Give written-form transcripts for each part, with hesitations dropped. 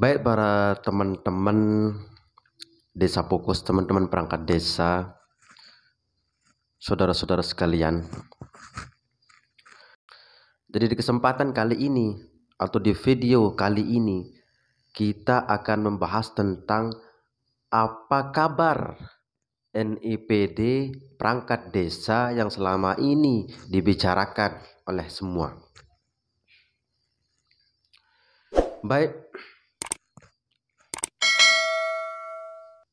Baik para teman-teman Desa Fokus, teman-teman perangkat desa, saudara-saudara sekalian. Jadi di kesempatan kali ini atau di video kali ini kita akan membahas tentang apa kabar NIPD perangkat desa yang selama ini dibicarakan oleh semua. Baik.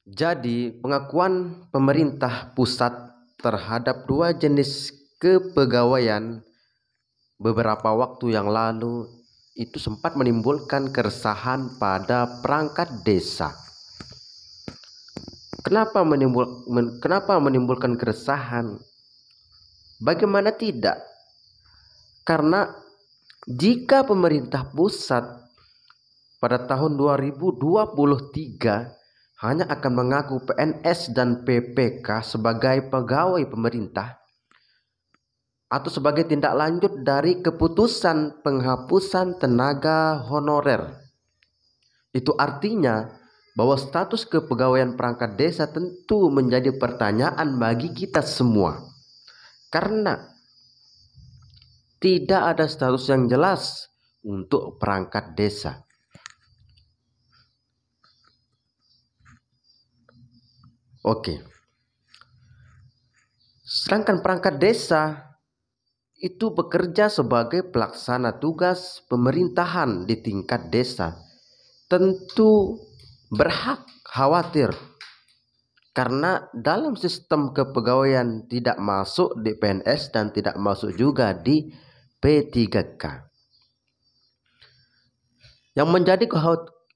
Jadi, pengakuan pemerintah pusat terhadap dua jenis kepegawaian beberapa waktu yang lalu itu sempat menimbulkan keresahan pada perangkat desa. Kenapa menimbulkan keresahan? Bagaimana tidak? Karena jika pemerintah pusat pada tahun 2023 hanya akan mengaku PNS dan PPK sebagai pegawai pemerintah atau sebagai tindak lanjut dari keputusan penghapusan tenaga honorer. Itu artinya bahwa status kepegawaian perangkat desa tentu menjadi pertanyaan bagi kita semua. Karena tidak ada status yang jelas untuk perangkat desa. Oke. Sedangkan perangkat desa itu bekerja sebagai pelaksana tugas pemerintahan di tingkat desa. Tentu berhak khawatir karena dalam sistem kepegawaian tidak masuk di PNS dan tidak masuk juga di P3K. Yang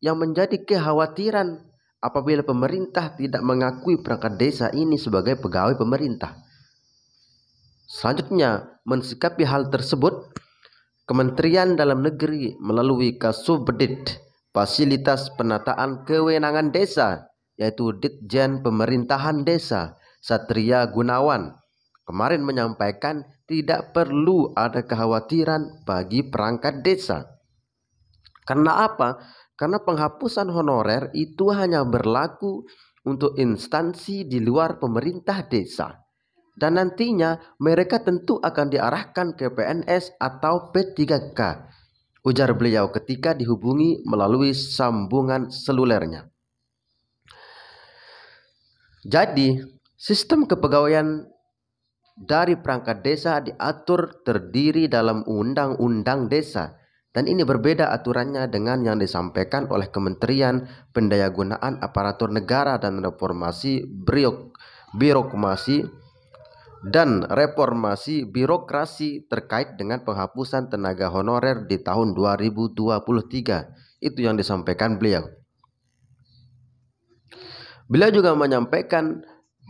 menjadi kekhawatiran apabila pemerintah tidak mengakui perangkat desa ini sebagai pegawai pemerintah. Selanjutnya, mensikapi hal tersebut, Kementerian Dalam Negeri melalui Kasubdit Fasilitas Penataan Kewenangan Desa, yaitu Ditjen Pemerintahan Desa, Satria Gunawan, kemarin menyampaikan tidak perlu ada kekhawatiran bagi perangkat desa. Karena apa? Karena penghapusan honorer itu hanya berlaku untuk instansi di luar pemerintah desa. Dan nantinya mereka tentu akan diarahkan ke PNS atau P3K, ujar beliau ketika dihubungi melalui sambungan selulernya. Jadi, sistem kepegawaian dari perangkat desa diatur terdiri dalam Undang-Undang Desa. Dan ini berbeda aturannya dengan yang disampaikan oleh Kementerian Pendayagunaan Aparatur Negara dan Reformasi Birokrasi terkait dengan penghapusan tenaga honorer di tahun 2023. Itu yang disampaikan beliau. Beliau juga menyampaikan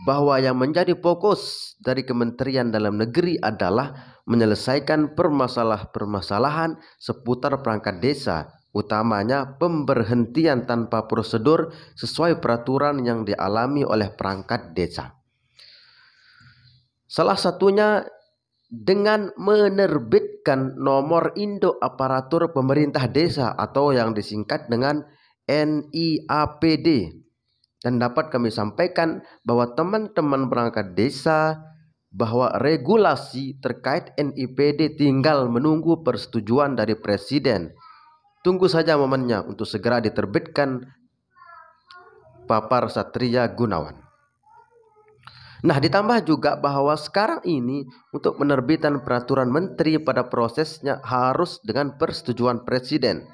bahwa yang menjadi fokus dari Kementerian Dalam Negeri adalah menyelesaikan permasalahan seputar perangkat desa, utamanya pemberhentian tanpa prosedur sesuai peraturan yang dialami oleh perangkat desa. Salah satunya dengan menerbitkan nomor induk aparatur pemerintah desa atau yang disingkat dengan NIAPD. Dan dapat kami sampaikan bahwa teman-teman perangkat desa bahwa regulasi terkait NIPD tinggal menunggu persetujuan dari Presiden. Tunggu saja momennya untuk segera diterbitkan, papar Satria Gunawan. Nah, ditambah juga bahwa sekarang ini untuk penerbitan peraturan menteri pada prosesnya harus dengan persetujuan Presiden.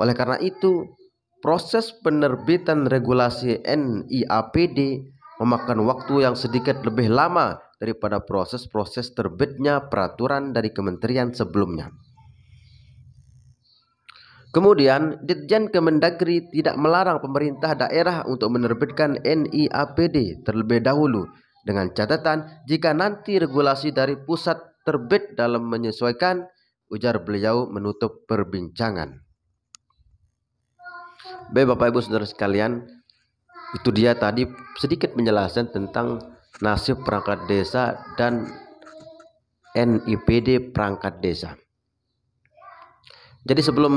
Oleh karena itu, proses penerbitan regulasi NIAPD memakan waktu yang sedikit lebih lama daripada proses-proses terbitnya peraturan dari kementerian sebelumnya. Kemudian, Ditjen Kemendagri tidak melarang pemerintah daerah untuk menerbitkan NIAPD terlebih dahulu, dengan catatan jika nanti regulasi dari pusat terbit dalam menyesuaikan, ujar beliau menutup perbincangan. Baik Bapak Ibu Saudara sekalian, itu dia tadi sedikit penjelasan tentang nasib perangkat desa dan NIPD perangkat desa. Jadi sebelum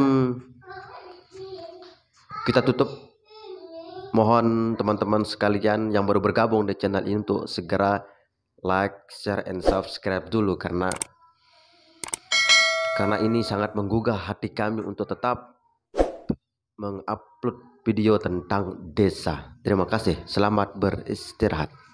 kita tutup. Mohon teman-teman sekalian yang baru bergabung di channel ini untuk segera like, share, and subscribe dulu, karena ini sangat menggugah hati kami untuk tetap mengupload video tentang desa. Terima kasih, selamat beristirahat.